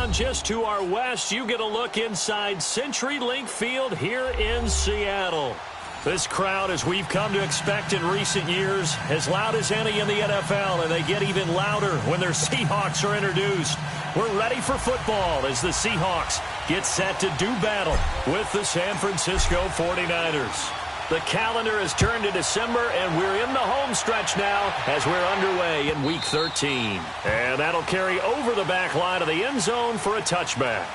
on, just to our west, you get a look inside CenturyLink Field here in Seattle. This crowd, as we've come to expect in recent years, as loud as any in the NFL, and they get even louder when their Seahawks are introduced. We're ready for football as the Seahawks get set to do battle with the San Francisco 49ers. The calendar has turned to December, and we're in the home stretch now as we're underway in Week 13. And that'll carry over the back line of the end zone for a touchback.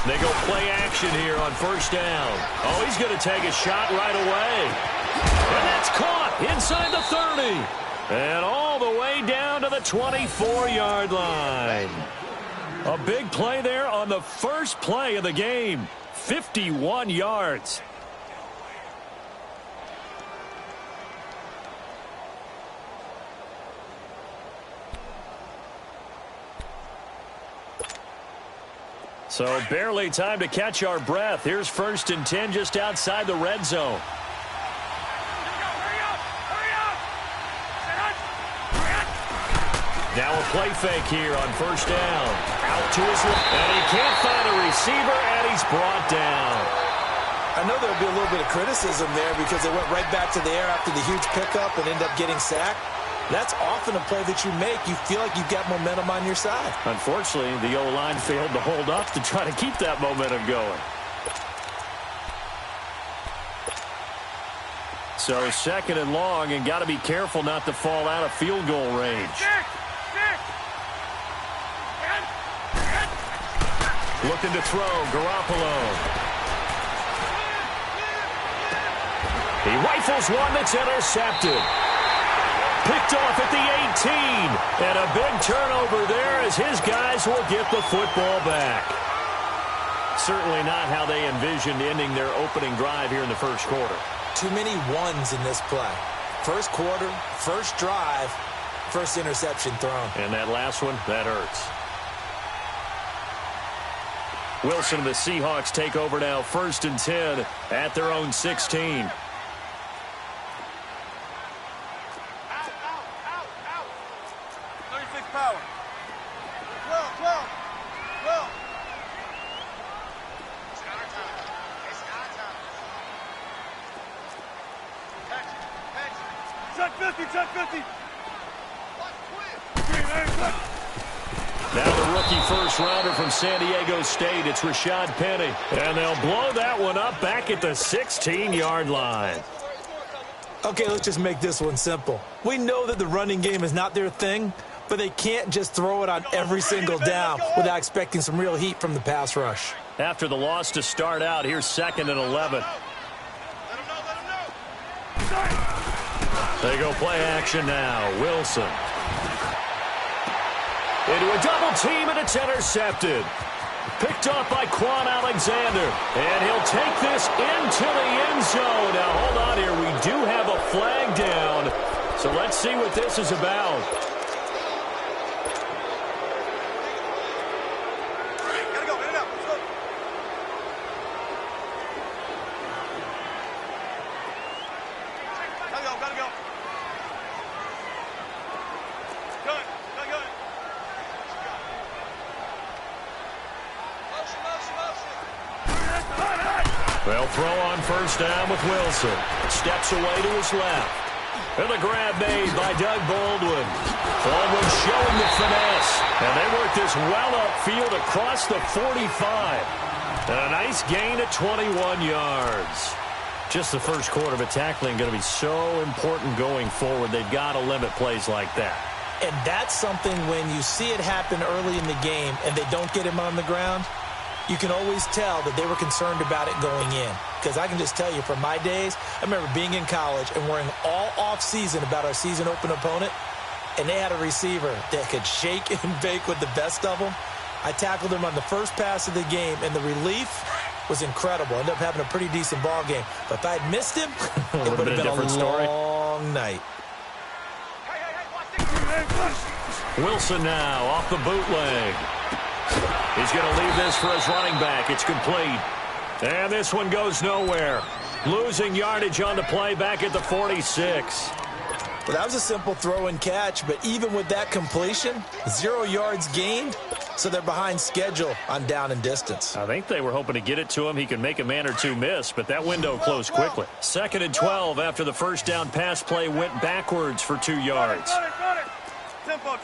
They go play action here on first down. Oh, he's going to take a shot right away. And that's caught inside the 30. And all the way down to the 24-yard line. A big play there on the first play of the game. 51 yards. So barely time to catch our breath. Here's 1st and 10 just outside the red zone. Now a play fake here on first down. Out to his left. And he can't find a receiver, and he's brought down. I know there'll be a little bit of criticism there because they went right back to the air after the huge pickup and ended up getting sacked. That's often a play that you make. You feel like you've got momentum on your side. Unfortunately, the O-line failed to hold up to try to keep that momentum going. So 2nd and long, and got to be careful not to fall out of field goal range. Looking to throw, Garoppolo. He rifles one that's intercepted. Picked off at the 18. And a big turnover there as his guys will get the football back. Certainly not how they envisioned ending their opening drive here in the first quarter. Too many ones in this play. First quarter, first drive, first interception thrown. And that last one, that hurts. Wilson and the Seahawks take over now, 1st and 10 at their own 16. Now the rookie first-rounder from San Diego State, it's Rashad Penny. And they'll blow that one up back at the 16-yard line. Okay, let's just make this one simple. We know that the running game is not their thing, but they can't just throw it on every single down without expecting some real heat from the pass rush. After the loss to start out, here's 2nd and 11. They go play action now. Wilson. Into a double team, and it's intercepted. Picked off by Quan Alexander. And he'll take this into the end zone. Now, hold on here. We do have a flag down. So let's see what this is about. They'll throw on first down with Wilson. Steps away to his left. And the grab made by Doug Baldwin. Baldwin showing the finesse. And they work this well upfield across the 45. And a nice gain at 21 yards. Just the first quarter of a tackling going to be so important going forward. They've got to limit plays like that. And that's something when you see it happen early in the game and they don't get him on the ground, you can always tell that they were concerned about it going in. Because I can just tell you from my days, I remember being in college and worrying all off-season about our season-open opponent, and they had a receiver that could shake and bake with the best of them. I tackled him on the first pass of the game, and the relief was incredible. Ended up having a pretty decent ball game. But if I had missed him, it would have been a long night. Wilson now off the bootleg. He's going to leave this for his running back. It's complete. And this one goes nowhere. Losing yardage on the play back at the 46. Well, that was a simple throw and catch, but even with that completion, 0 yards gained, so they're behind schedule on down and distance. I think they were hoping to get it to him. He can make a man or two miss, but that window closed quickly. 2nd and 12 after the first down pass play went backwards for 2 yards. Tempo.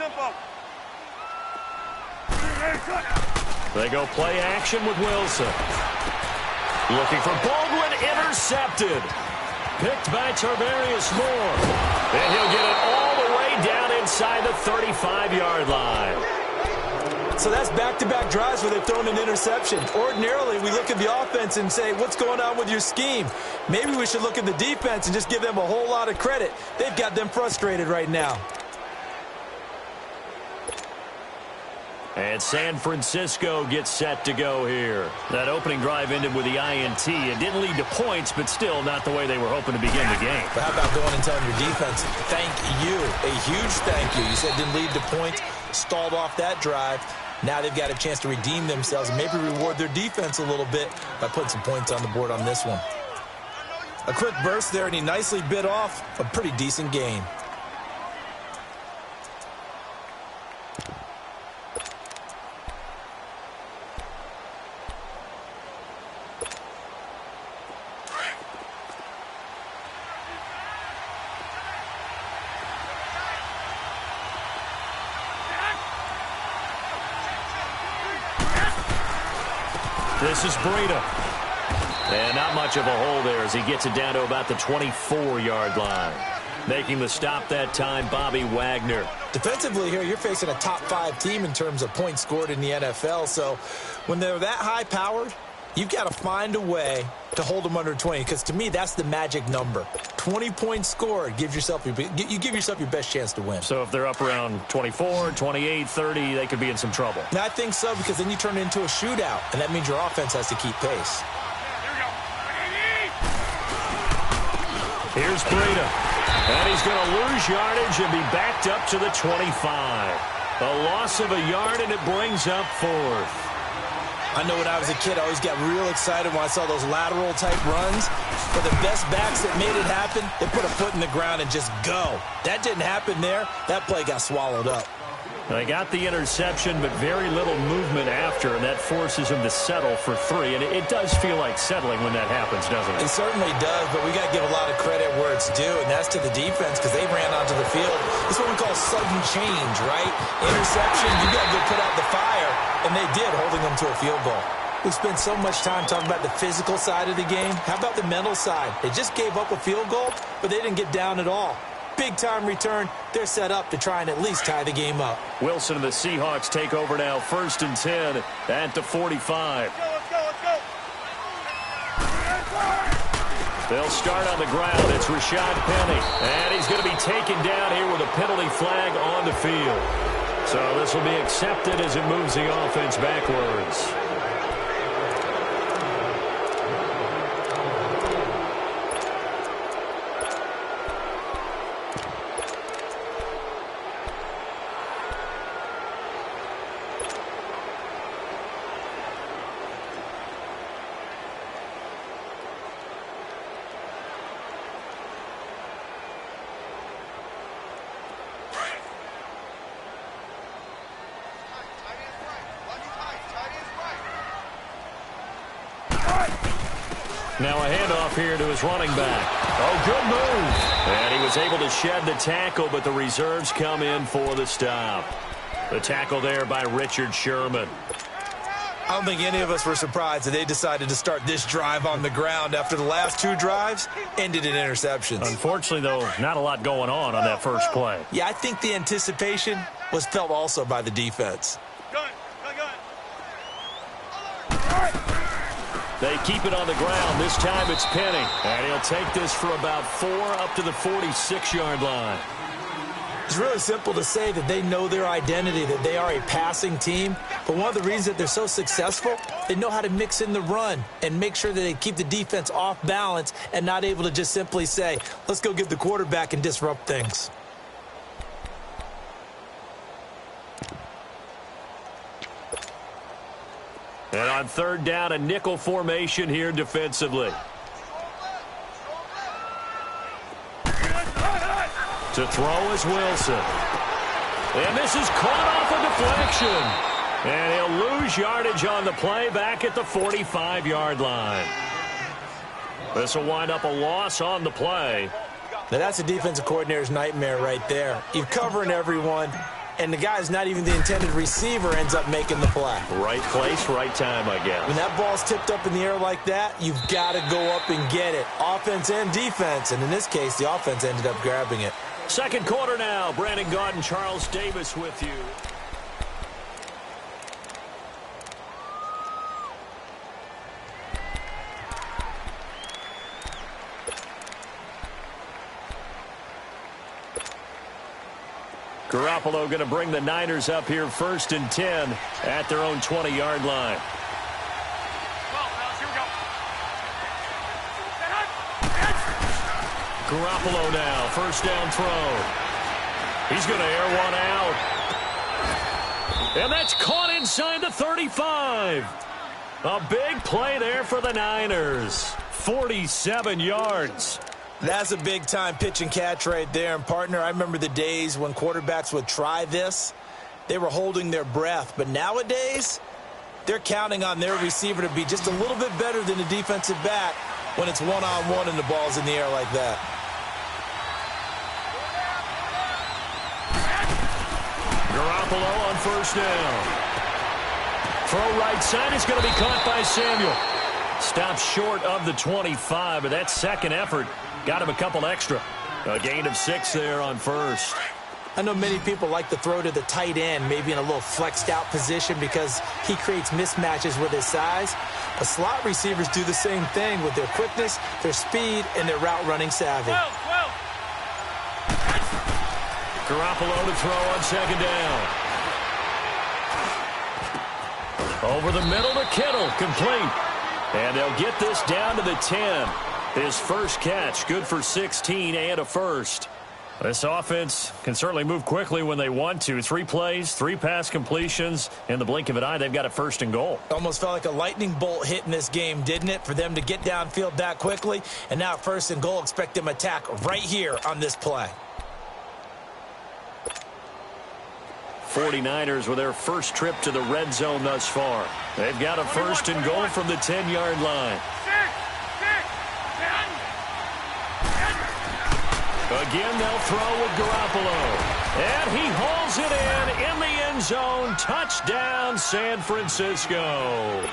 They go play action with Wilson. Looking for Baldwin, intercepted. Picked by Tarvarius Moore. And he'll get it all the way down inside the 35-yard line. So that's back-to-back drives where they've thrown an interception. Ordinarily, we look at the offense and say, what's going on with your scheme? Maybe we should look at the defense and just give them a whole lot of credit. They've got them frustrated right now. And San Francisco gets set to go here. That opening drive ended with the INT. It didn't lead to points, but still not the way they were hoping to begin the game. But how about going and telling your defense, thank you, a huge thank you. You said didn't lead to points, stalled off that drive. Now they've got a chance to redeem themselves and maybe reward their defense a little bit by putting some points on the board on this one. A quick burst there, and he nicely bit off a pretty decent gain. This is Breida. And not much of a hole there as he gets it down to about the 24-yard line. Making the stop that time, Bobby Wagner. Defensively here, you're facing a top-5 team in terms of points scored in the NFL. So when they're that high-powered, you've got to find a way to hold them under 20, because to me, that's the magic number. 20 points scored, you give yourself your best chance to win. So if they're up around 24, 28, 30, they could be in some trouble. Now, I think so, because then you turn it into a shootout, and that means your offense has to keep pace. Here's Breida. And he's going to lose yardage and be backed up to the 25. A loss of a yard, and it brings up 4th. I know when I was a kid, I always got real excited when I saw those lateral-type runs. For the best backs that made it happen, they put a foot in the ground and just go. That didn't happen there. That play got swallowed up. They got the interception, but very little movement after, and that forces him to settle for 3. And it does feel like settling when that happens, doesn't it? It certainly does, but we got to give a lot of credit where it's due, and that's to the defense, because they ran onto the field. This is what we call sudden change, right? Interception, you got to go put out the fire, and they did, holding them to a field goal. We spent so much time talking about the physical side of the game. How about the mental side? They just gave up a field goal, but they didn't get down at all. Big-time return. They're set up to try and at least tie the game up. Wilson and the Seahawks take over now, 1st and 10 at the 45. Let's go. They'll start on the ground. It's Rashad Penny. And he's going to be taken down here with a penalty flag on the field. So this will be accepted as it moves the offense backwards. Now a handoff here to his running back. Oh, good move. And he was able to shed the tackle, but the reserves come in for the stop. The tackle there by Richard Sherman. I don't think any of us were surprised that they decided to start this drive on the ground after the last 2 drives ended in interceptions. Unfortunately, though, not a lot going on that first play. Yeah, I think the anticipation was felt also by the defense. They keep it on the ground. This time it's Penny. And he'll take this for about 4 up to the 46-yard line. It's really simple to say that they know their identity, that they are a passing team. But one of the reasons that they're so successful, they know how to mix in the run and make sure that they keep the defense off balance and not able to just simply say, let's go get the quarterback and disrupt things. And on third down, a nickel formation here defensively. To throw is Wilson. And this is caught off a deflection. And he'll lose yardage on the play back at the 45-yard line. This will wind up a loss on the play. Now that's a defensive coordinator's nightmare right there. You're covering everyone, and the guy's not even the intended receiver ends up making the play. Right place, right time, I guess. When that ball's tipped up in the air like that, you've got to go up and get it. Offense and defense, and in this case, the offense ended up grabbing it. Second quarter now. Brandon Gaunt and Charles Davis with you. Garoppolo going to bring the Niners up here 1st and 10 at their own 20-yard line. Garoppolo now, first down throw. He's going to air one out. And that's caught inside the 35. A big play there for the Niners. 47 yards. That's a big-time pitch and catch right there. And, partner, I remember the days when quarterbacks would try this. They were holding their breath. But nowadays, they're counting on their receiver to be just a little bit better than the defensive back when it's one-on-one and the ball's in the air like that. Garoppolo on first down. Throw right side is going to be caught by Samuel. Stops short of the 25, but that second effort got him a couple extra. A gain of 6 there on first. I know many people like to throw to the tight end, maybe in a little flexed out position because he creates mismatches with his size. But slot receivers do the same thing with their quickness, their speed, and their route running savvy. Garoppolo to throw on second down. Over the middle to Kittle, complete. And they'll get this down to the 10. His first catch, good for 16 and a first. This offense can certainly move quickly when they want to. 3 plays, 3 pass completions. In the blink of an eye, they've got a first and goal. Almost felt like a lightning bolt hit in this game, didn't it? For them to get downfield that quickly. And now first and goal, expect them to attack right here on this play. 49ers with their first trip to the red zone thus far. They've got a first and goal from the 10-yard line. Again, they'll throw with Garoppolo. And he hauls it in the end zone. Touchdown, San Francisco.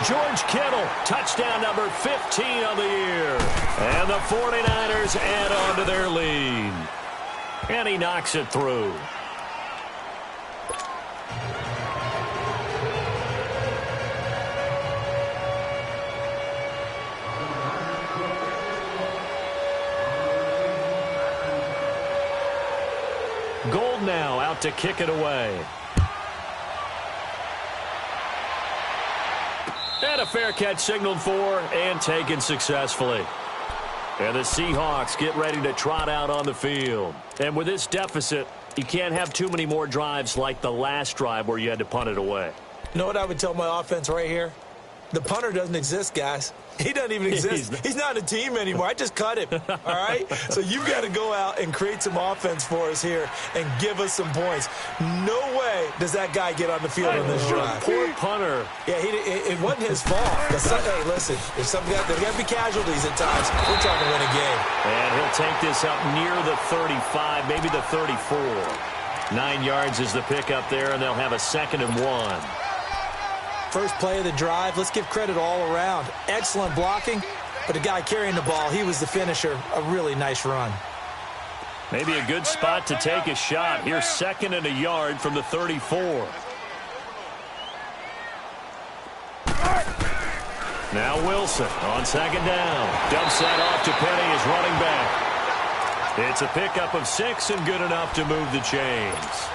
George Kittle, touchdown number 15 of the year. And the 49ers add on to their lead. And he knocks it through. Gold now out to kick it away. And a fair catch signaled for and taken successfully. And the Seahawks get ready to trot out on the field. And with this deficit, you can't have too many more drives like the last drive where you had to punt it away. You know what I would tell my offense right here? The punter doesn't exist, guys. He doesn't even exist. He's not a team anymore. I just cut him, all right? So you've got to go out and create some offense for us here and give us some points. No way does that guy get on the field on this drive. Poor punter. Yeah, it wasn't his fault. Hey, listen, there's got to be casualties at times. We're trying to win a game. And he'll take this up near the 35, maybe the 34. 9 yards is the pickup there, and they'll have a 2nd and 1. First play of the drive, let's give credit all around. Excellent blocking, but the guy carrying the ball, he was the finisher. A really nice run. Maybe a good spot to take a shot. Here's 2nd and a yard from the 34. Now Wilson on 2nd down. Dumps that off to Penny as running back. It's a pickup of 6 and good enough to move the chains.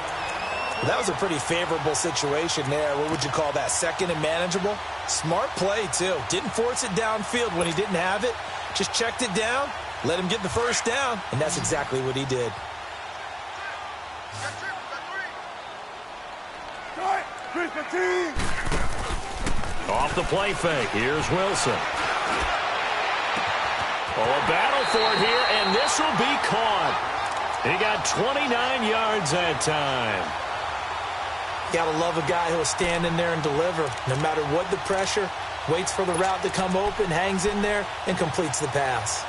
That was a pretty favorable situation there. What would you call that? Second and manageable? Smart play, too. Didn't force it downfield when he didn't have it. Just checked it down, let him get the first down, and that's exactly what he did. Off the play fake. Here's Wilson. Oh, a battle for it here, and this will be caught. He got 29 yards that time. Gotta love a guy who will stand in there and deliver. No matter what the pressure, waits for the route to come open, hangs in there, and completes the pass.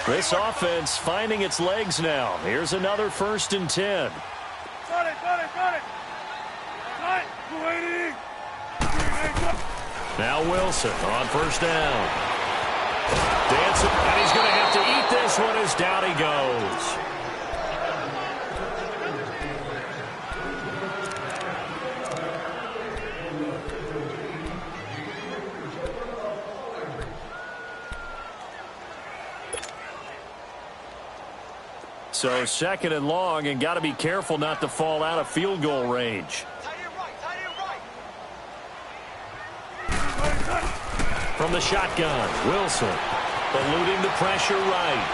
This offense finding its legs now. Here's another 1st and 10. Got it. Now Wilson on 1st down. Dancing, and he's going to have to eat this one as down he goes. So 2nd and long, and got to be careful not to fall out of field goal range. From the shotgun, Wilson eluding the pressure right.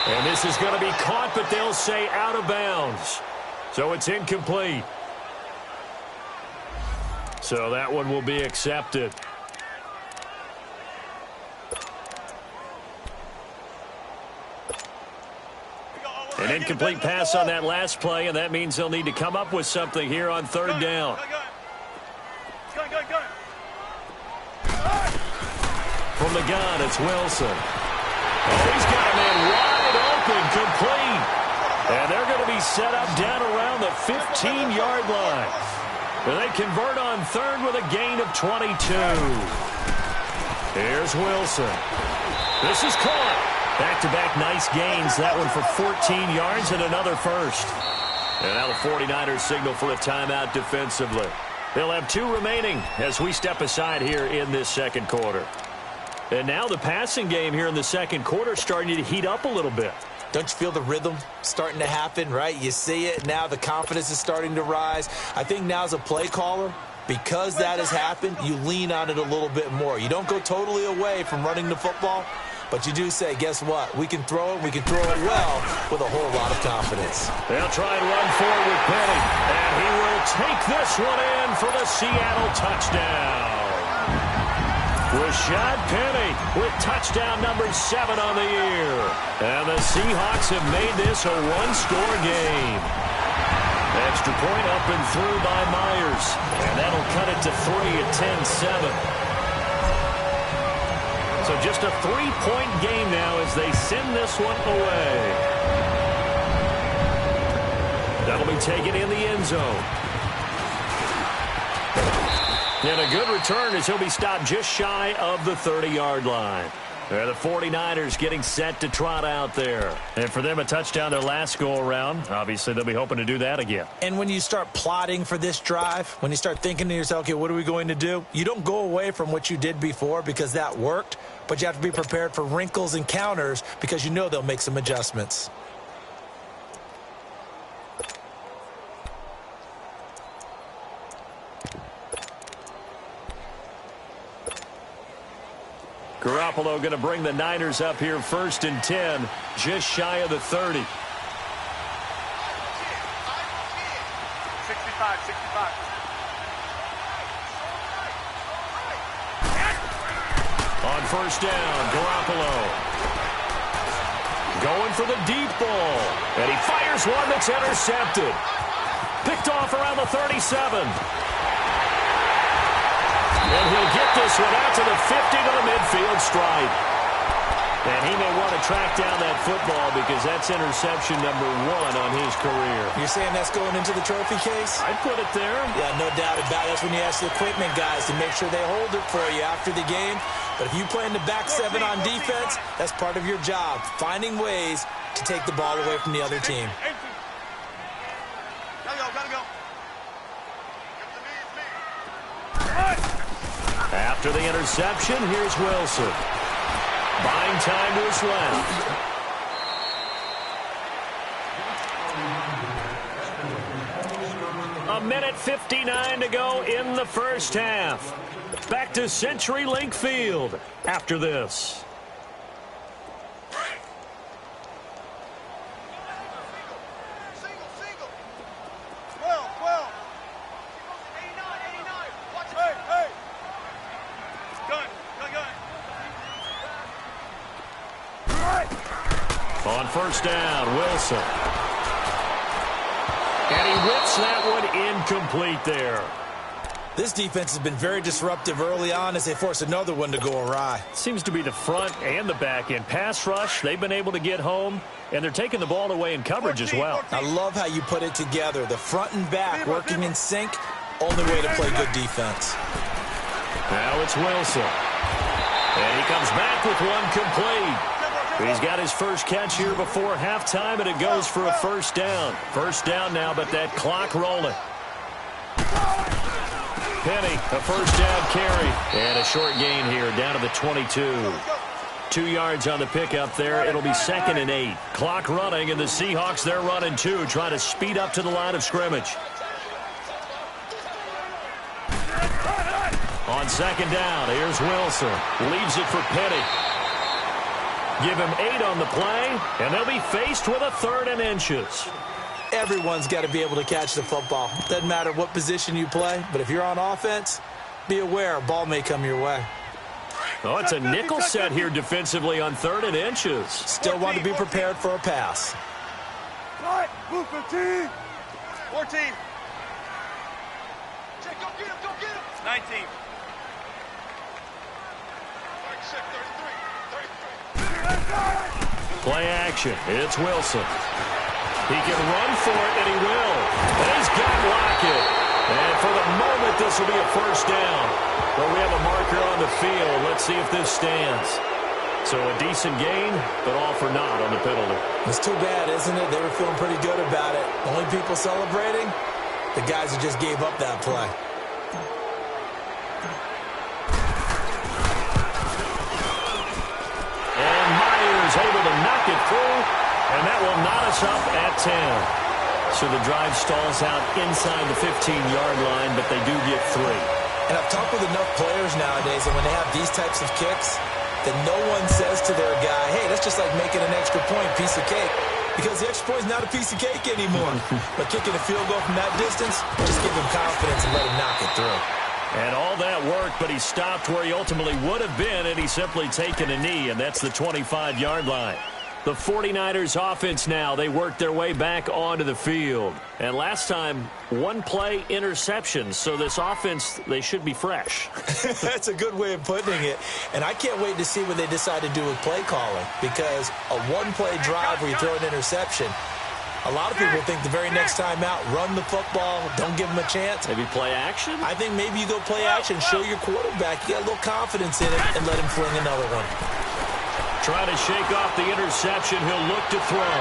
And this is going to be caught, but they'll say out of bounds. So it's incomplete. So that one will be accepted. An incomplete pass on that last play, and that means they'll need to come up with something here on 3rd down. From the gun, it's Wilson. Oh, he's got a man wide open, complete. And they're going to be set up down around the 15-yard line. And they convert on 3rd with a gain of 22. Here's Wilson. This is caught. Back-to-back nice gains. That one for 14 yards and another first. And now the 49ers signal for a timeout defensively. They'll have 2 remaining as we step aside here in this 2nd quarter. And now the passing game here in the 2nd quarter starting to heat up a little bit. Don't you feel the rhythm starting to happen, right? You see it now. The confidence is starting to rise. I think now as a play caller, because that has happened, you lean on it a little bit more. You don't go totally away from running the football, but you do say, guess what? We can throw it. We can throw it well with a whole lot of confidence. They'll try and run forward with Penny. And he will take this one in for the Seattle touchdown. Rashad Penny with touchdown number 7 on the year. And the Seahawks have made this a 1-score game. Extra point up and through by Myers. And that'll cut it to 3 at 10-7. So just a 3-point game now as they send this one away. That'll be taken in the end zone. And a good return as he'll be stopped just shy of the 30-yard line. The 49ers getting set to trot out there. And for them, a touchdown their last go-around. Obviously, they'll be hoping to do that again. And when you start plotting for this drive, when you start thinking to yourself, okay, what are we going to do? You don't go away from what you did before because that worked, but you have to be prepared for wrinkles and counters because you know they'll make some adjustments. Garoppolo going to bring the Niners up here 1st and 10, just shy of the 30. 65. On 1st down, Garoppolo going for the deep ball. And he fires one that's intercepted. Picked off around the 37. And he'll get this one out to the 50 to the midfield stripe. And he may want to track down that football because that's interception number 1 on his career. You're saying that's going into the trophy case? I'd put it there. Yeah, no doubt about it. That's when you ask the equipment guys to make sure they hold it for you after the game. But if you play in the back 7 on defense, that's part of your job, finding ways to take the ball away from the other team. Gotta go. After the interception, here's Wilson. Buying time to his left. A minute 59 to go in the first half. Back to CenturyLink Field after this. On first down, Wilson. And he whips that one incomplete there. This defense has been very disruptive early on as they force another one to go awry. Seems to be the front and the back end. Pass rush, they've been able to get home, and they're taking the ball away in coverage as well. I love how you put it together. The front and back working in sync, only way to play good defense. Now it's Wilson. And he comes back with one complete. He's got his first catch here before halftime, and it goes for a first down. First down now, but that clock rolling. Penny, a first down carry. And a short gain here, down to the 22. 2 yards on the pickup there. It'll be 2nd and 8. Clock running, and the Seahawks, they're running too, trying to speed up to the line of scrimmage. On second down, here's Wilson. Leaves it for Penny. Give him 8 on the play, and they'll be faced with a 3rd and inches. Everyone's got to be able to catch the football. Doesn't matter what position you play, but if you're on offense, be aware a ball may come your way. Oh, it's a nickel set here defensively on 3rd and inches. Still want to be prepared for a pass. 14. 14. Go get him, go get him. 19. 36, 33. Play action. It's Wilson. He can run for it, and he will. And he's got Lockett. And for the moment, this will be a first down. But we have a marker on the field. Let's see if this stands. So a decent gain, but all for naught on the penalty. It's too bad, isn't it? They were feeling pretty good about it. Only people celebrating, the guys who just gave up that play. And Myers able to knock it through, and that will knot us up at 10. So the drive stalls out inside the 15-yard line, but they do get 3. And I've talked with enough players nowadays, and when they have these types of kicks, that no one says to their guy, hey, that's just like making an extra point, piece of cake. Because the extra point is not a piece of cake anymore. But kicking a field goal from that distance, just give him confidence and let him knock it through. And all that work, but he stopped where he ultimately would have been, and he's simply taken a knee, and that's the 25-yard line. The 49ers offense now, they work their way back onto the field. And last time, one play interception. So this offense, they should be fresh. That's a good way of putting it. And I can't wait to see what they decide to do with play calling. Because a one-play drive where you throw an interception, a lot of people think the very next time out, run the football, don't give them a chance. Maybe play action? I think maybe you go play action, show your quarterback. You got a little confidence in it, and let him fling another one. Trying to shake off the interception. He'll look to throw.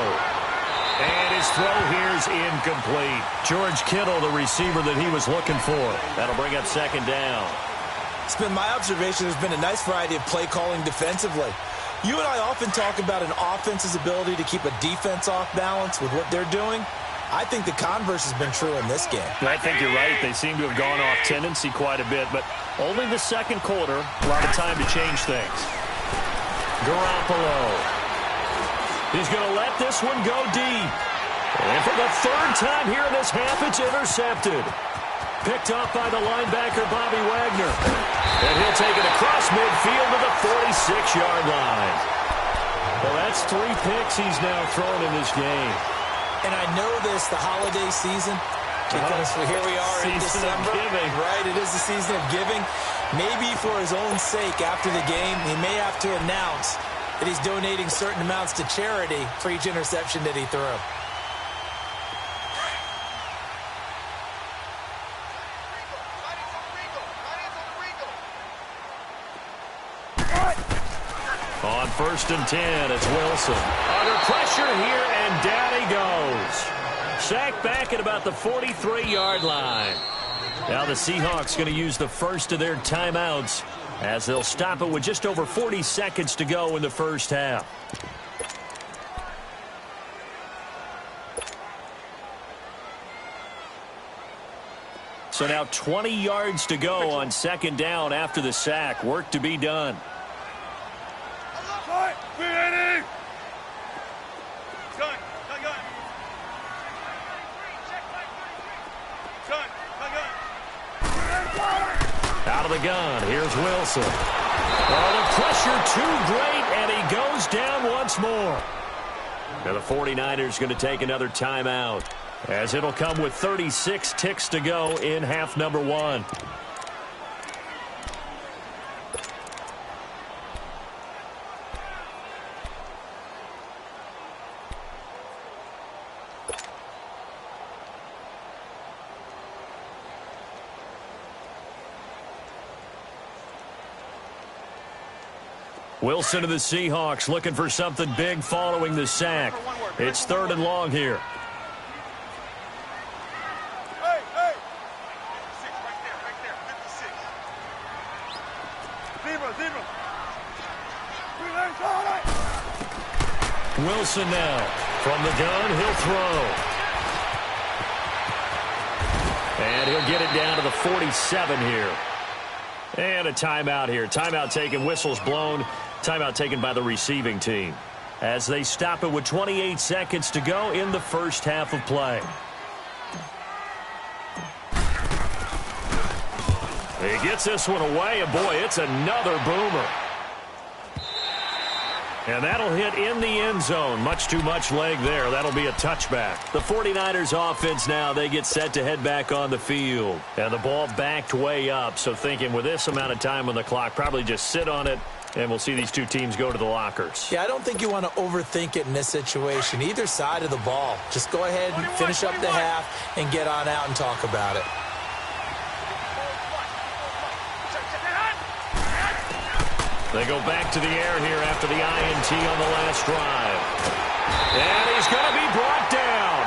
And his throw here's incomplete. George Kittle, the receiver that he was looking for. That'll bring up second down. It's been my observation there's been a nice variety of play calling defensively. You and I often talk about an offense's ability to keep a defense off balance with what they're doing. I think the converse has been true in this game. I think you're right. They seem to have gone off tendency quite a bit, but only the second quarter, a lot of time to change things. Garoppolo. He's going to let this one go deep. And for the 3rd time here in this half, it's intercepted. Picked off by the linebacker, Bobby Wagner. And he'll take it across midfield to the 46-yard line. Well, that's 3 picks he's now thrown in this game. And I know this, the holiday season, because here we are in December. Right, it is the season of giving. Maybe for his own sake, after the game, he may have to announce that he's donating certain amounts to charity for each interception that he threw. On 1st and 10, it's Wilson. Under pressure here, and down he goes. Sacked back at about the 43-yard line. Now the Seahawks going to use the first of their timeouts as they'll stop it with just over 40 seconds to go in the first half. So now 20 yards to go on second down after the sack. Work to be done. Out of the gun, here's Wilson. Oh, the pressure too great, and he goes down once more. Now the 49ers going to take another timeout, as it'll come with 36 ticks to go in half number one. Wilson to the Seahawks looking for something big following the sack. It's 3rd and long here. Hey, hey. 56, right there, 56. Zero. Wilson now. From the gun, he'll throw. And he'll get it down to the 47 here. And a timeout here. Timeout taken, whistles blown. Timeout taken by the receiving team as they stop it with 28 seconds to go in the first half of play. He gets this one away, and boy, it's another boomer. And that'll hit in the end zone. Much too much leg there. That'll be a touchback. The 49ers offense now, they get set to head back on the field. And the ball backed way up. So thinking with this amount of time on the clock, probably just sit on it, and we'll see these two teams go to the lockers. Yeah, I don't think you want to overthink it in this situation. Either side of the ball. Just go ahead and finish up the half and get on out and talk about it. They go back to the air here after the INT on the last drive. And he's going to be brought down.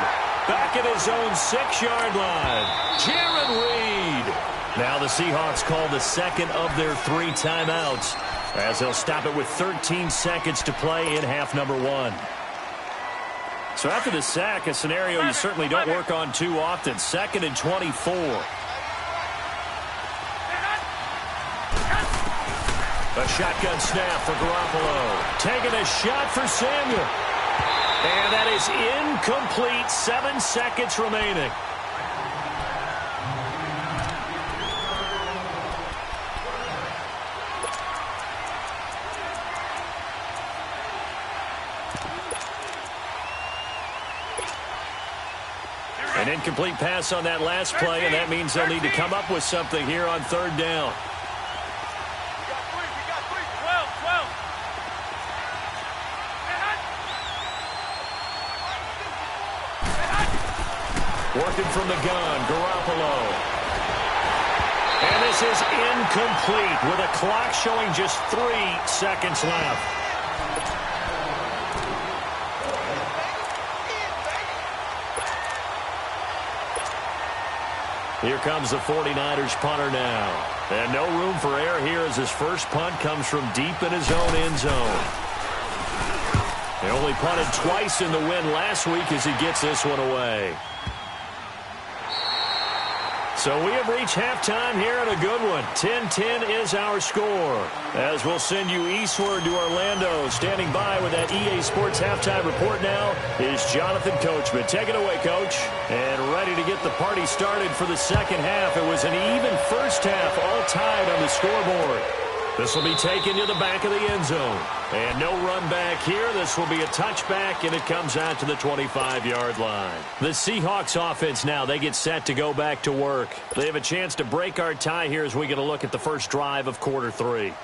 Back at his own 6-yard line. Jaron Reed. Now the Seahawks call the second of their 3 timeouts, as they'll stop it with 13 seconds to play in half number one. So after the sack, a scenario you certainly don't work on too often. 2nd and 24. A shotgun snap for Garoppolo. Taking a shot for Samuel. And that is incomplete. 7 seconds remaining. An incomplete pass on that last play, and that means they'll need to come up with something here on 3rd down. Working from the gun, Garoppolo. And this is incomplete with a clock showing just 3 seconds left. Here comes the 49ers punter now. And no room for error here as his first punt comes from deep in his own end zone. He only punted twice in the win last week as he gets this one away. So we have reached halftime here in a good one. 10-10 is our score. As we'll send you eastward to Orlando. Standing by with that EA Sports halftime report now is Jonathan Coachman. Take it away, Coach. And ready to get the party started for the second half. It was an even first half, all tied on the scoreboard. This will be taken to the back of the end zone. And no run back here. This will be a touchback, and it comes out to the 25-yard line. The Seahawks offense now, they get set to go back to work. They have a chance to break our tie here as we get a look at the first drive of quarter 3.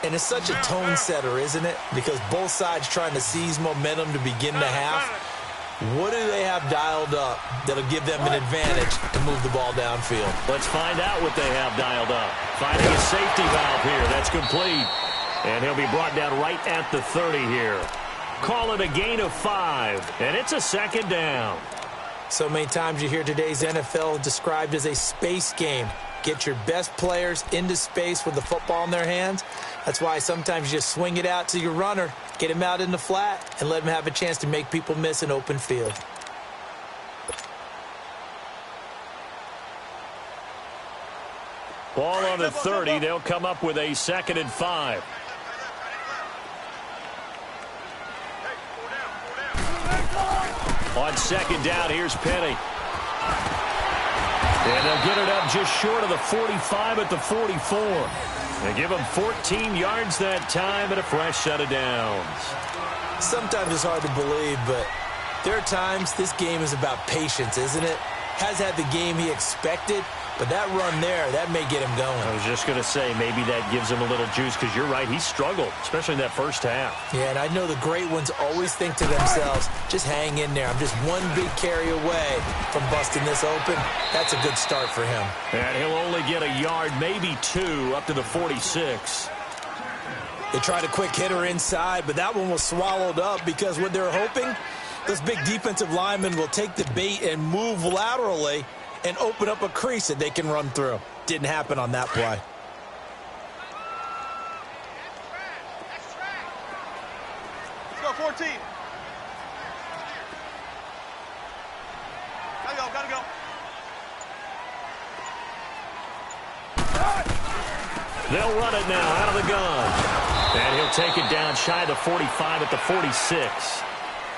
And it's such a tone setter, isn't it? Because both sides trying to seize momentum to begin the half. What do they have dialed up that'll give them an advantage to move the ball downfield? Let's find out what they have dialed up. Finding a safety valve here. That's complete. And he'll be brought down right at the 30 here. Call it a gain of 5, and it's a 2nd down. So many times you hear today's NFL described as a space game. Get your best players into space with the football in their hands. That's why sometimes you just swing it out to your runner, get him out in the flat, and let him have a chance to make people miss an open field. Ball on the 30. They'll come up with a 2nd and 5. On 2nd down, here's Penny. And they'll get it up just short of the 45 at the 44. They give him 14 yards that time and a fresh set of downs. Sometimes it's hard to believe, but there are times this game is about patience, isn't it? Has had the game he expected, but that run there, that may get him going. I was just going to say, maybe that gives him a little juice, because you're right, he struggled, especially in that first half. Yeah, and I know the great ones always think to themselves, just hang in there. I'm just one big carry away from busting this open. That's a good start for him. And he'll only get a yard, maybe 2, up to the 46. They tried a quick hitter inside, but that one was swallowed up because what they're hoping, those big defensive linemen will take the bait and move laterally and open up a crease that they can run through. Didn't happen on that play. Let's go, 14. Gotta go. They'll run it now out of the gun. And he'll take it down shy of the 45 at the 46.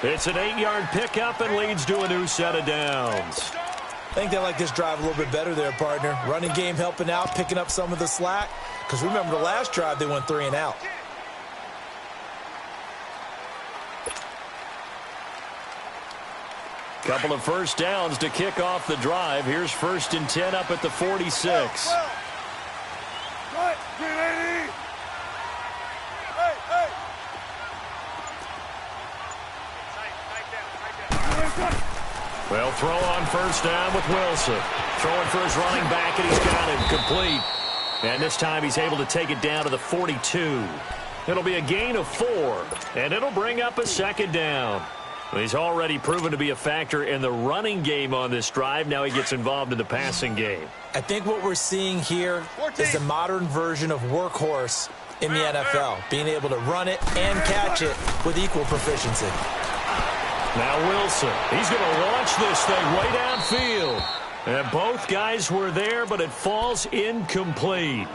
It's an 8-yard pickup and leads to a new set of downs. I think they like this drive a little bit better there, partner. Running game helping out, picking up some of the slack. Because remember the last drive, they went 3 and out. Couple of first downs to kick off the drive. Here's 1st and 10 up at the 46. Right, 380. Hey. Well, throw on 1st down with Wilson. Throwing for his running back, and he's got him complete. And this time he's able to take it down to the 42. It'll be a gain of 4, and it'll bring up a 2nd down. He's already proven to be a factor in the running game on this drive. Now he gets involved in the passing game. I think what we're seeing here is the modern version of workhorse in the NFL, being able to run it and catch it with equal proficiency. Now Wilson, he's going to launch this thing way downfield. And both guys were there, but it falls incomplete.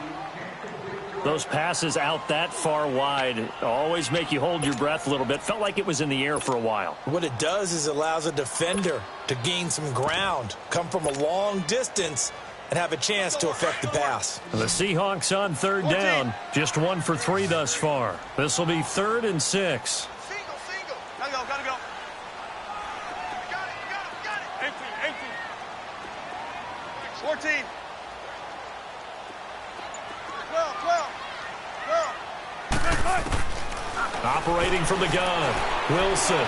Those passes out that far wide always make you hold your breath a little bit. Felt like it was in the air for a while. What it does is it allows a defender to gain some ground, come from a long distance, and have a chance to affect the pass. The Seahawks on 3rd down, just 1 for 3 thus far. This will be 3rd and 6. Single. Gotta go. You got it. 18. 14. 12. Operating from the gun, Wilson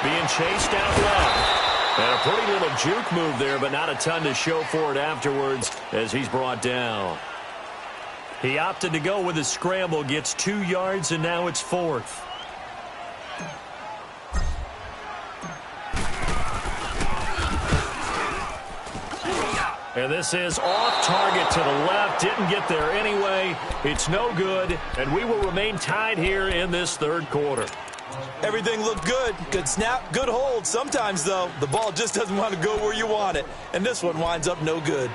being chased out left. And a pretty little juke move there, but not a ton to show for it afterwards as he's brought down. He opted to go with a scramble, gets 2 yards, and now it's 4th. And this is off target to the left. Didn't get there anyway. It's no good, and we will remain tied here in this 3rd quarter. Everything looked good. Good snap, good hold. Sometimes, though, the ball just doesn't want to go where you want it. And this one winds up no good.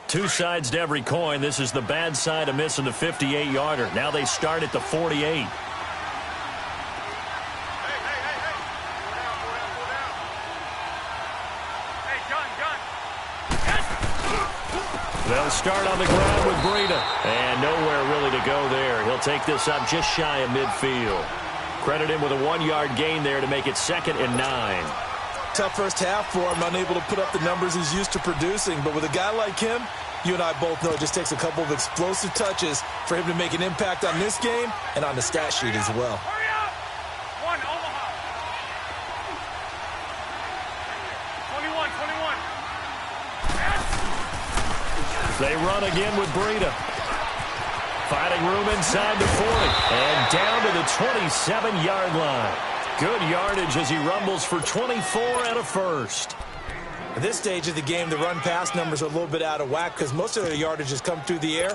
Two sides to every coin. This is the bad side of missing the 58-yarder. Now they start at the 48. They'll start on the ground with Breida. And nowhere really to go there. He'll take this up just shy of midfield. Credit him with a 1-yard gain there to make it 2nd and 9. Tough first half for him, unable to put up the numbers he's used to producing. But with a guy like him, you and I both know it just takes a couple of explosive touches for him to make an impact on this game and on the stat sheet as well. Hurry up! 1, Omaha. 21. They run again with Breida. Finding room inside the 40. And down to the 27-yard line. Good yardage as he rumbles for 24 and a first. At this stage of the game, the run-pass numbers are a little bit out of whack because most of their yardage has come through the air.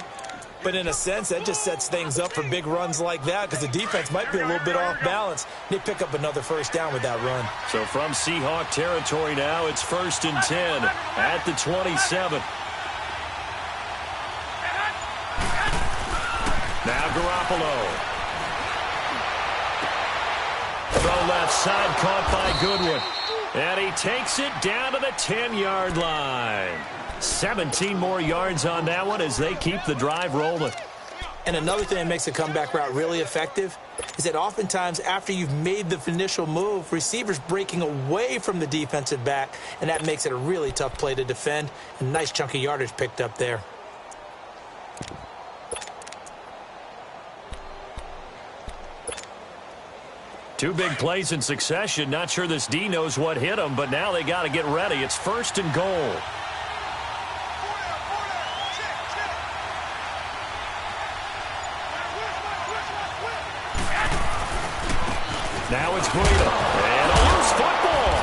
But in a sense, that just sets things up for big runs like that because the defense might be a little bit off balance. They pick up another first down with that run. So from Seahawk territory now, it's 1st and 10 at the 27. Now Garoppolo. Throw left side, caught by Goodwin. And he takes it down to the 10-yard line. 17 more yards on that one as they keep the drive rolling. And another thing that makes a comeback route really effective is that oftentimes after you've made the initial move, receivers breaking away from the defensive back, and that makes it a really tough play to defend. A nice chunk of yardage picked up there. Two big plays in succession. Not sure this D knows what hit him, but now they got to get ready. It's 1st and goal. Now it's Guido. And a loose football.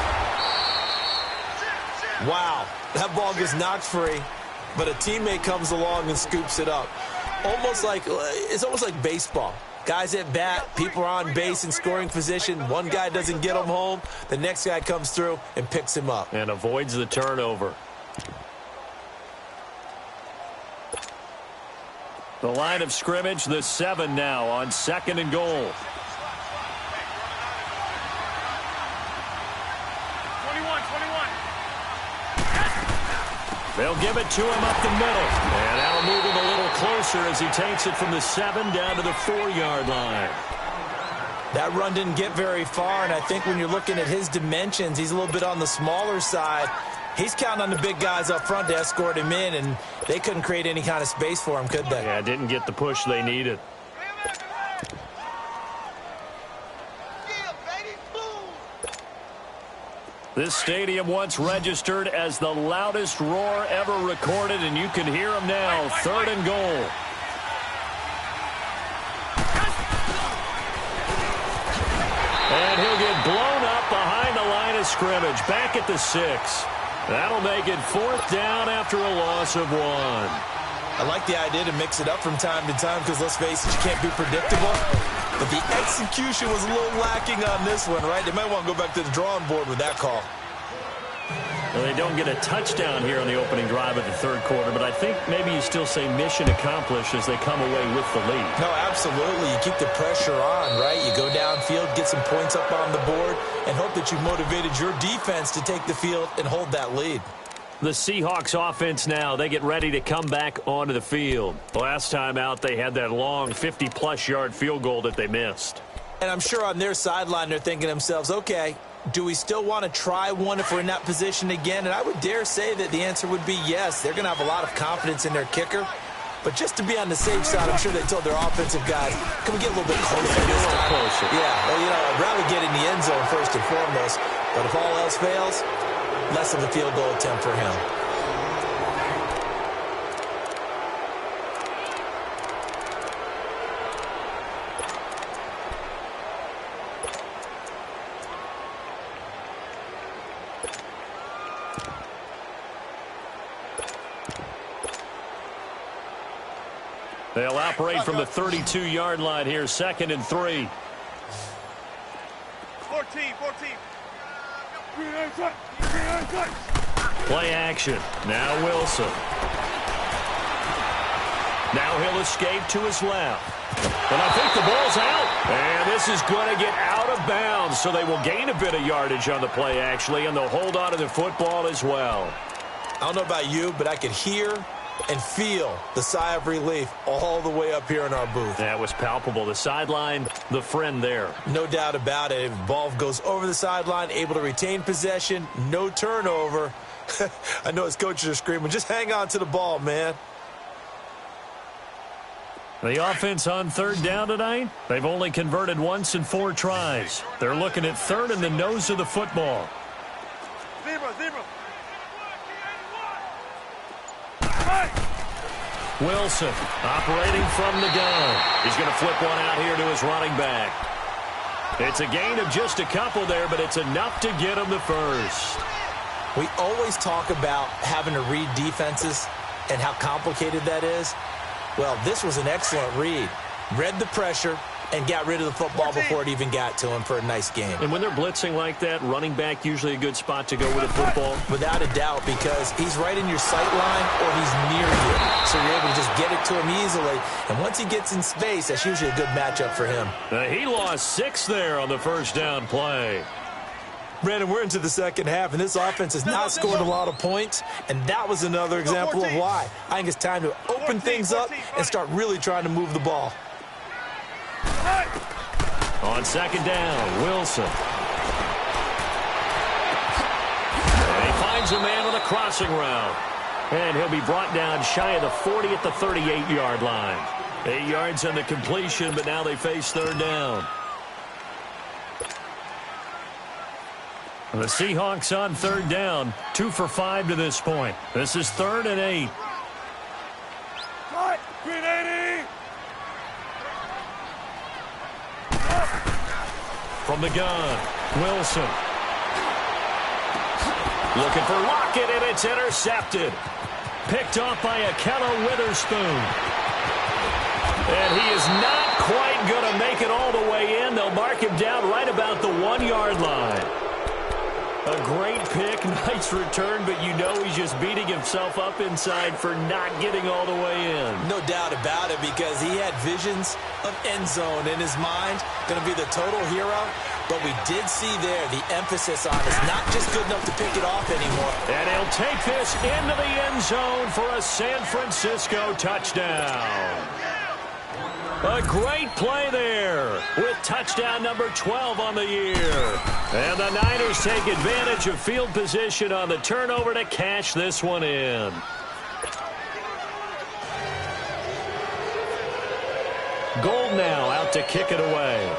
Wow, that ball gets knocked free, but a teammate comes along and scoops it up. It's almost like baseball. Guys at bat, people are on base in scoring position. One guy doesn't get him home. The next guy comes through and picks him up. And avoids the turnover. The line of scrimmage, the 7 now on 2nd and goal. 21. They'll give it to him up the middle. And that'll move him a little closer as he takes it from the 7 down to the 4-yard line. That run didn't get very far, and I think when you're looking at his dimensions, he's a little bit on the smaller side. He's counting on the big guys up front to escort him in, and they couldn't create any kind of space for him, could they? Yeah, didn't get the push they needed. This stadium once registered as the loudest roar ever recorded, and you can hear him now. 3rd and goal. And he'll get blown up behind the line of scrimmage. Back at the 6. That'll make it 4th down after a loss of 1. I like the idea to mix it up from time to time because, let's face it, you can't be predictable. But the execution was a little lacking on this one, right? They might want to go back to the drawing board with that call. Well, they don't get a touchdown here on the opening drive of the 3rd quarter, but I think maybe you still say mission accomplished as they come away with the lead. No, absolutely. You keep the pressure on, right? You go downfield, get some points up on the board, and hope that you've motivated your defense to take the field and hold that lead. The Seahawks offense now, they get ready to come back onto the field. Last time out, they had that long 50-plus yard field goal that they missed. And I'm sure on their sideline, they're thinking to themselves, okay, do we still want to try one if we're in that position again? And I would dare say that the answer would be yes. They're going to have a lot of confidence in their kicker. But just to be on the safe side, I'm sure they told their offensive guys, can we get a little bit closer this time? Closer. Yeah, well, I'd rather get in the end zone first and foremost. But if all else fails, less of a field goal attempt for him. They'll operate from the 32-yard line here, 2nd and 3. 14. Play action. Now Wilson. Now he'll escape to his left. And I think the ball's out. And this is going to get out of bounds, so they will gain a bit of yardage on the play, actually, and they'll hold on to the football as well. I don't know about you, but I could hear and feel the sigh of relief all the way up here in our booth. That was palpable. The sideline, the friend there. No doubt about it. The ball goes over the sideline, able to retain possession, no turnover. I know his coaches are screaming, just hang on to the ball, man. The offense on 3rd down tonight, they've only converted once in 4 tries. They're looking at 3rd in the nose of the football. Zebra. Wilson operating from the gun. He's going to flip one out here to his running back. It's a gain of just a couple there, but it's enough to get him the first. We always talk about having to read defenses and how complicated that is. Well, this was an excellent read. Read the pressure and got rid of the football before it even got to him for a nice game. And when they're blitzing like that, running back usually a good spot to go with the football? Without a doubt, because he's right in your sight line or he's near you. So you're able to just get it to him easily. And once he gets in space, that's usually a good matchup for him. He lost 6 there on the first down play. Brandon, we're into the second half, and this offense has not scored a lot of points, and that was another example of why. I think it's time to open things up and start really trying to move the ball. On second down, Wilson. And he finds a man on a crossing route. And he'll be brought down shy of the 40 at the 38-yard line. 8 yards on the completion, but now they face third down. The Seahawks on third down, 2 for 5 to this point. This is 3rd and 8. Green 80. From the gun, Wilson. Looking for Lockett, and it's intercepted. Picked off by Akello Witherspoon. And he is not quite going to make it all the way in. They'll mark him down right about the 1-yard line. A great pick, nice return, but you know he's just beating himself up inside for not getting all the way in. No doubt about it, because he had visions of end zone in his mind. Going to be the total hero. But we did see there the emphasis on it's not just good enough to pick it off anymore. And he'll take this into the end zone for a San Francisco touchdown. A great play there with touchdown number 12 on the year. And the Niners take advantage of field position on the turnover to cash this one in. Gold now out to kick it away.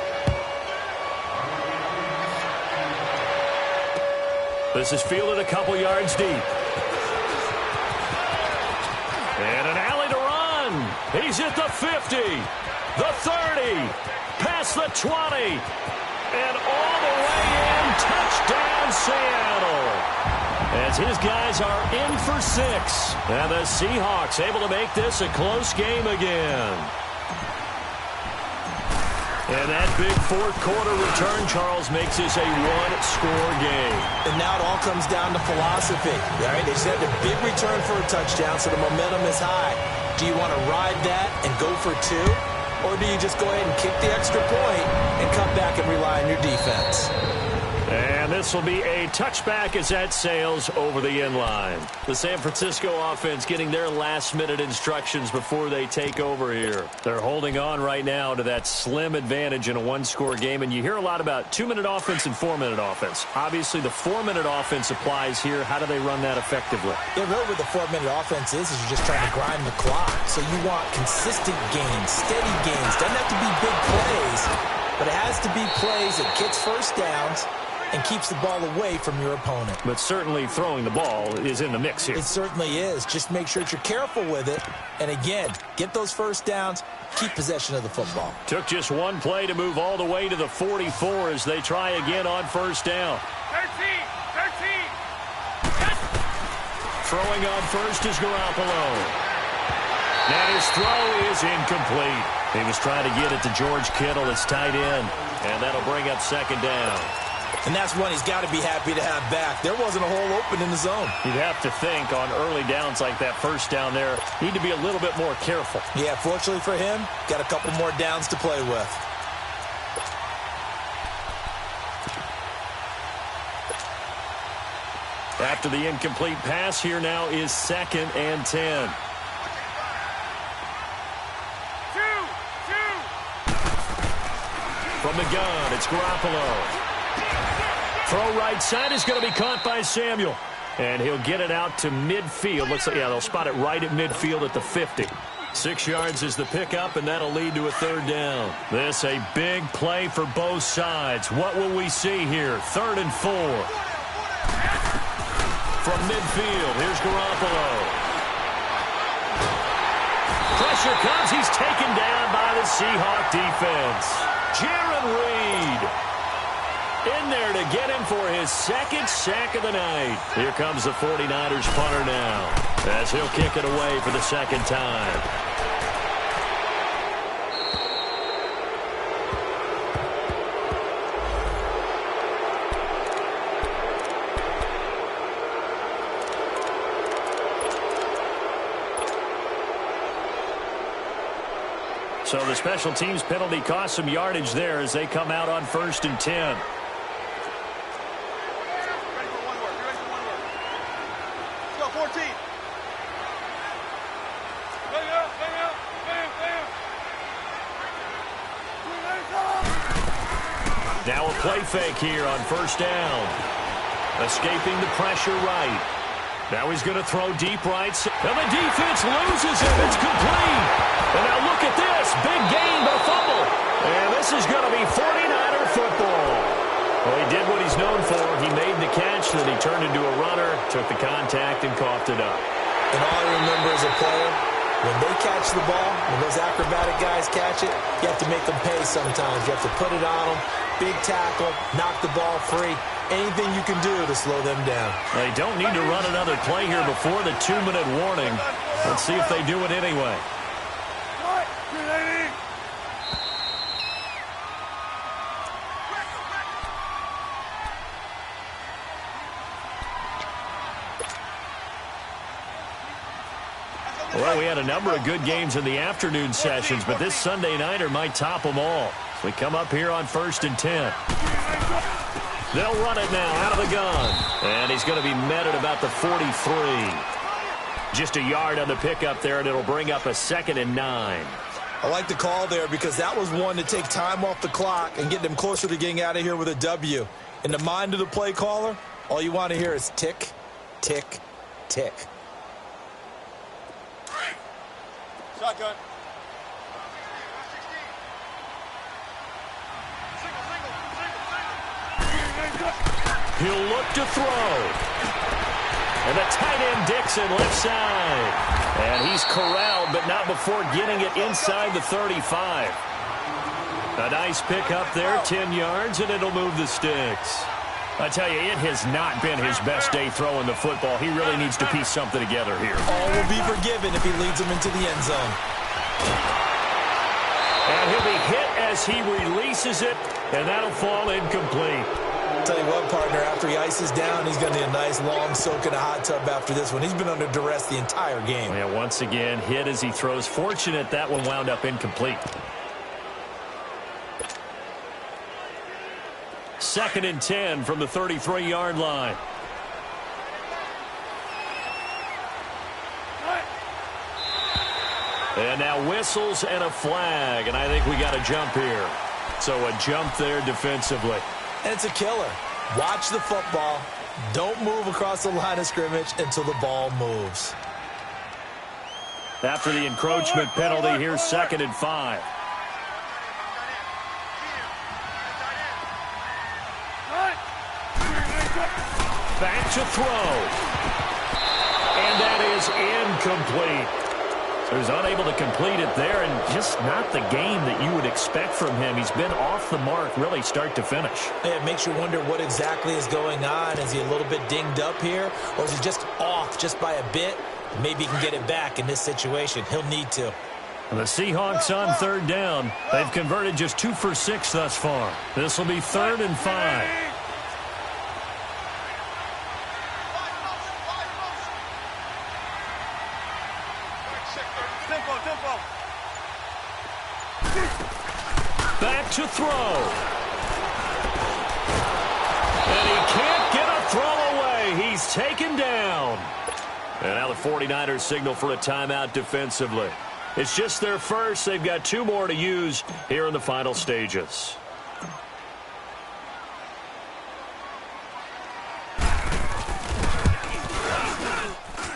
This is fielded a couple yards deep. And an alley to run. He's at the 50. The 30, past the 20, and all the way in, touchdown Seattle. As his guys are in for 6, and the Seahawks able to make this a close game again. And that big fourth quarter return, Charles, makes this a one-score game. And now it all comes down to philosophy. All right, they just had a big return for a touchdown, so the momentum is high. Do you want to ride that and go for 2? Or do you just go ahead and kick the extra point and come back and rely on your defense? And this will be a touchback as that sails over the end line. The San Francisco offense getting their last-minute instructions before they take over here. They're holding on right now to that slim advantage in a one-score game. And you hear a lot about 2-minute offense and 4-minute offense. Obviously, the 4-minute offense applies here. How do they run that effectively? Yeah, really what the 4-minute offense is you're just trying to grind the clock. So you want consistent gains, steady gains. Doesn't have to be big plays, but it has to be plays that gets first downs and keeps the ball away from your opponent. But certainly throwing the ball is in the mix here. It certainly is. Just make sure that you're careful with it. And again, get those first downs, keep possession of the football. Took just one play to move all the way to the 44 as they try again on first down. 13. Throwing on first is Garoppolo. And his throw is incomplete. He was trying to get it to George Kittle, his tight end. And that'll bring up second down. And that's one he's got to be happy to have back. There wasn't a hole open in the zone. You'd have to think on early downs like that first down there, need to be a little bit more careful. Yeah, fortunately for him, got a couple more downs to play with. After the incomplete pass, here now is 2nd and 10. From the gun, it's Garoppolo. Throw right side is going to be caught by Samuel. And he'll get it out to midfield. Looks like, yeah, they'll spot it right at midfield at the 50. 6 yards is the pickup, and that'll lead to a third down. This a big play for both sides. What will we see here? 3rd and 4. From midfield, here's Garoppolo. pressure comes. He's taken down by the Seahawk defense. Jaron Reed in there to get him for his second sack of the night. Here comes the 49ers punter now, as he'll kick it away for the second time. So the special teams penalty cost some yardage there as they come out on 1st and 10. Now a play fake here on 1st down. Escaping the pressure right. Now he's going to throw deep right. And the defense loses him. It's complete. And now look at this. Big gain but a fumble. And this is going to be 49er football. Well, he did what he's known for. He made the catch, then he turned into a runner, took the contact, and coughed it up. And all I remember as a player, when they catch the ball, when those acrobatic guys catch it, you have to make them pay sometimes. You have to put it on them. Big tackle, knock the ball free. Anything you can do to slow them down. They don't need to run another play here before the 2-minute warning. Let's see if they do it anyway. Well, we had a number of good games in the afternoon sessions, but this Sunday nighter might top them all. We come up here on 1st and 10. They'll run it now out of the gun. And he's going to be met at about the 43. Just a yard on the pickup there, and it'll bring up a 2nd and 9. I like the call there because that was one to take time off the clock and get them closer to getting out of here with a W. In the mind of the play caller, all you want to hear is tick, tick, tick. Shotgun. He'll look to throw. And the tight end Dixon left side. And he's corralled, but not before getting it inside the 35. A nice pick up there, 10 yards, and it'll move the sticks. I tell you, it has not been his best day throwing the football. He really needs to piece something together here. All will be forgiven if he leads them into the end zone. And he'll be hit as he releases it, and that'll fall incomplete. I'll tell you what, partner, after he ices down, he's going to need a nice long soak in a hot tub after this one. He's been under duress the entire game. Yeah, once again, hit as he throws. Fortunate that one wound up incomplete. 2nd and 10 from the 33-yard line. And now whistles and a flag, and I think we got a jump here. So a jump there defensively. And it's a killer. Watch the football. Don't move across the line of scrimmage until the ball moves. After the encroachment penalty, here's 2nd and 5. Back to throw. And that is incomplete. So he's unable to complete it there, and just not the game that you would expect from him. He's been off the mark really start to finish. It makes you wonder what exactly is going on. Is he a little bit dinged up here, or is he just off just by a bit? Maybe he can get it back in this situation. He'll need to. The Seahawks on 3rd down. They've converted just 2 for 6 thus far. This will be 3rd and 5. Back to throw. And he can't get a throw away. He's taken down. And now the 49ers signal for a timeout defensively. It's just their first. They've got 2 more to use here in the final stages.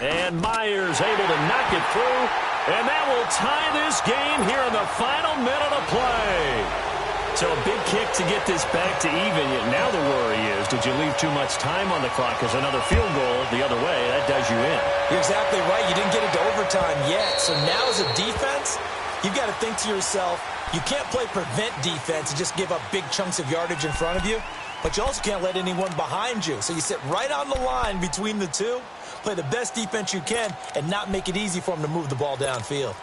And Myers able to knock it through. And that will tie this game here in the final minute of play. So a big kick to get this back to even. Yet now the worry is, did you leave too much time on the clock? Because another field goal the other way, that does you in. You're exactly right. You didn't get into overtime yet. So now as a defense, you've got to think to yourself, you can't play prevent defense and just give up big chunks of yardage in front of you. But you also can't let anyone behind you. So you sit right on the line between the two, play the best defense you can, and not make it easy for them to move the ball downfield.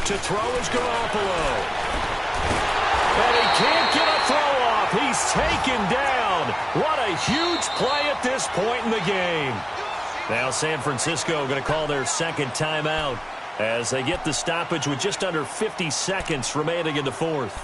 To throw is Garoppolo. And he can't get a throw off. He's taken down. What a huge play at this point in the game. Now San Francisco going to call their second timeout as they get the stoppage with just under 50 seconds remaining in the fourth.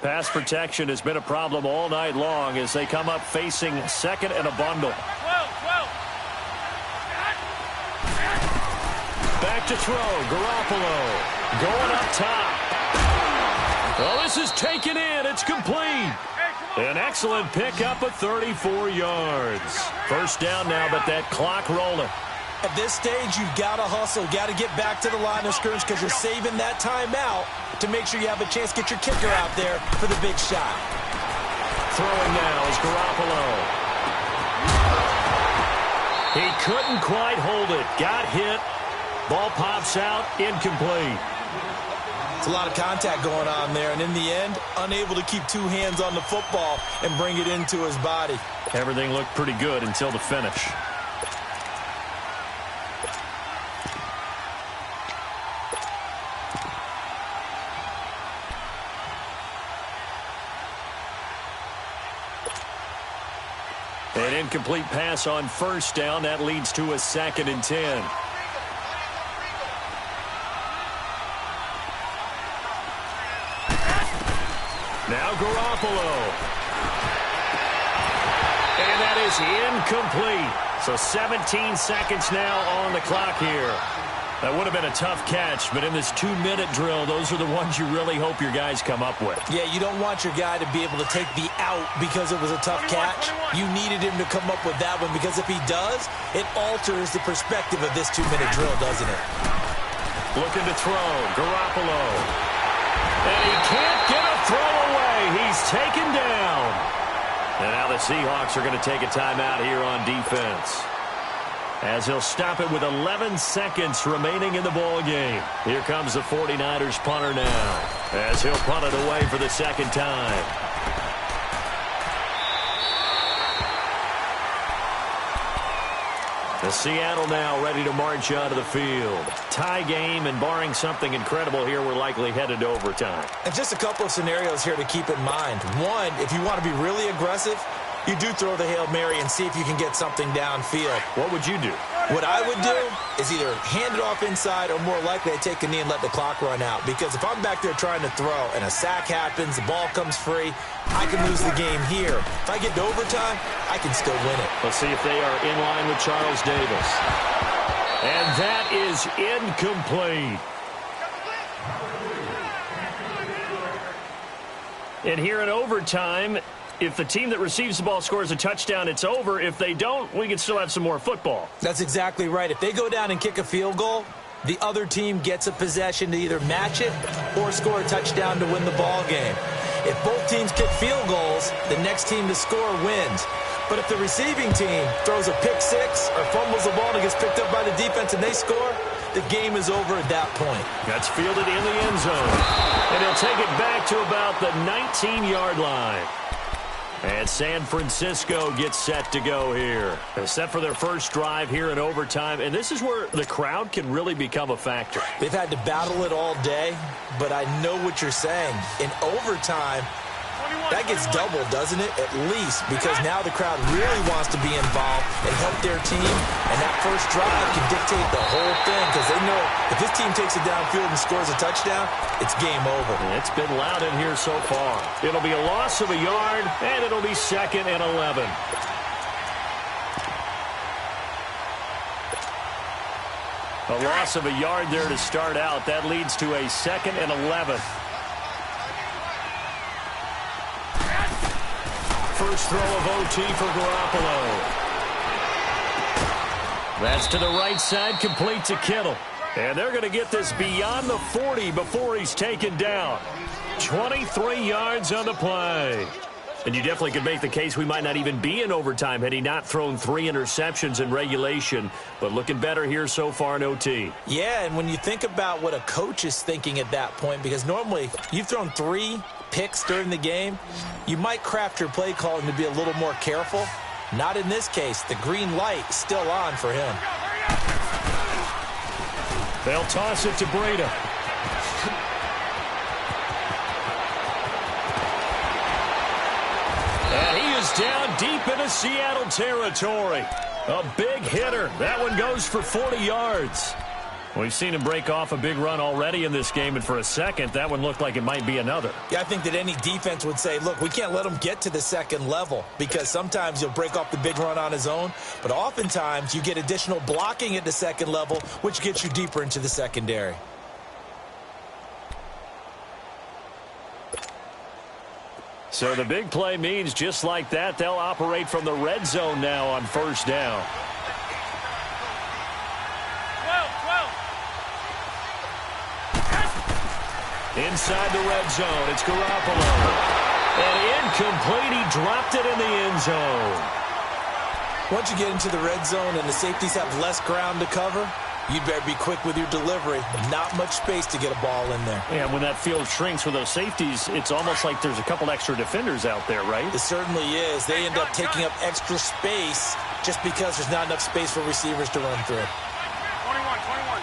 Pass protection has been a problem all night long as they come up facing second and a bundle. Back to throw. Garoppolo going up top. Well, this is taken in. It's complete. An excellent pickup of 34 yards. First down now, but that clock rolling. At this stage, you've got to hustle, got to get back to the line of scrimmage because you're saving that timeout to make sure you have a chance to get your kicker out there for the big shot. Throwing now is Garoppolo. He couldn't quite hold it. Got hit. Ball pops out. Incomplete. It's a lot of contact going on there, and in the end, unable to keep two hands on the football and bring it into his body. Everything looked pretty good until the finish. An incomplete pass on first down. That leads to a 2nd and 10. Now Garoppolo. And that is incomplete. So 17 seconds now on the clock here. That would have been a tough catch, but in this 2-minute drill, those are the ones you really hope your guys come up with. Yeah, you don't want your guy to be able to take the out because it was a tough catch. You needed him to come up with that one because if he does, it alters the perspective of this 2-minute drill, doesn't it? Looking to throw. Garoppolo. And he can't get a throw away. He's taken down. And now the Seahawks are going to take a timeout here on defense, as he'll stop it with 11 seconds remaining in the ball game. Here comes the 49ers punter now, as he'll punt it away for the second time. The Seattle now ready to march onto the field. Tie game, and barring something incredible here, we're likely headed to overtime. And just a couple of scenarios here to keep in mind. One, if you want to be really aggressive, you do throw the Hail Mary and see if you can get something downfield. What would you do? What I would do is either hand it off inside or more likely I take a knee and let the clock run out. Because if I'm back there trying to throw and a sack happens, the ball comes free, I can lose the game here. If I get to overtime, I can still win it. Let's see if they are in line with Charles Davis. And that is incomplete. And here in overtime, if the team that receives the ball scores a touchdown, it's over. If they don't, we can still have some more football. That's exactly right. If they go down and kick a field goal, the other team gets a possession to either match it or score a touchdown to win the ball game. If both teams kick field goals, the next team to score wins. But if the receiving team throws a pick six or fumbles the ball and it gets picked up by the defense and they score, the game is over at that point. That's fielded in the end zone. And he'll take it back to about the 19-yard line. And San Francisco gets set to go here. They're set for their first drive here in overtime. And this is where the crowd can really become a factor. They've had to battle it all day, but I know what you're saying. In overtime, That gets doubled, doesn't it? At least, because now the crowd really wants to be involved and help their team, and that first drive can dictate the whole thing because they know if this team takes it downfield and scores a touchdown, it's game over. It's been loud in here so far. It'll be a loss of a yard, and it'll be 2nd and 11. A loss of a yard there to start out. That leads to a 2nd and 11. First throw of OT for Garoppolo. That's to the right side, complete to Kittle. And they're going to get this beyond the 40 before he's taken down. 23 yards on the play. And you definitely could make the case we might not even be in overtime had he not thrown 3 interceptions in regulation. But looking better here so far in OT. Yeah, and when you think about what a coach is thinking at that point, because normally you've thrown 3 picks during the game, you might craft your play calling to be a little more careful. Not in this case. The green light is still on for him. They'll toss it to Breida. And he is down deep into Seattle territory. A big hitter. That one goes for 40 yards. We've seen him break off a big run already in this game, and for a second, that one looked like it might be another. Yeah, I think that any defense would say, look, we can't let him get to the second level because sometimes he'll break off the big run on his own, but oftentimes you get additional blocking at the second level, which gets you deeper into the secondary. So the big play means just like that, they'll operate from the red zone now on first down. Inside the red zone, it's Garoppolo. And incomplete, he dropped it in the end zone. Once you get into the red zone and the safeties have less ground to cover, you'd better be quick with your delivery. Not much space to get a ball in there. Yeah, when that field shrinks with those safeties, it's almost like there's a couple extra defenders out there, right? It certainly is. They end up taking up extra space just because there's not enough space for receivers to run through. 21.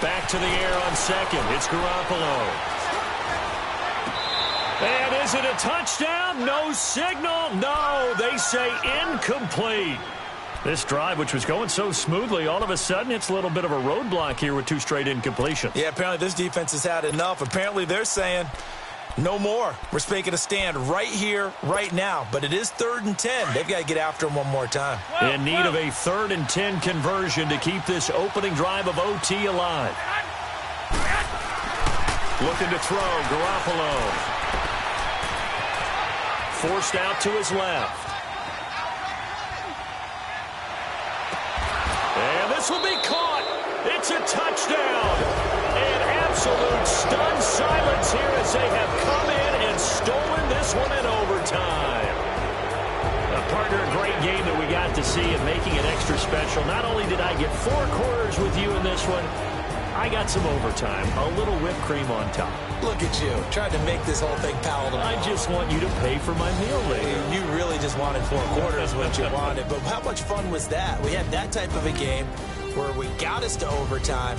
Back to the air on second. It's Garoppolo. And is it a touchdown? No signal. No, they say incomplete. This drive, which was going so smoothly, all of a sudden it's a little bit of a roadblock here with 2 straight incompletions. Yeah, apparently this defense has had enough. Apparently they're saying no more. We're making a stand right here, right now. But it is 3rd and 10. They've got to get after him one more time. In need of a 3rd and 10 conversion to keep this opening drive of OT alive. Looking to throw, Garoppolo. Forced out to his left. And this will be caught. It's a touchdown. An absolute stunned silence here as they have come in and stolen this one in overtime. Partner, a great game that we got to see and making it extra special. Not only did I get 4 quarters with you in this one, I got some overtime. A little whipped cream on top. Look at you, trying to make this whole thing palatable. I just want you to pay for my meal later. You really just wanted 4 quarters what you wanted. But how much fun was that? We had that type of a game where we got us to overtime,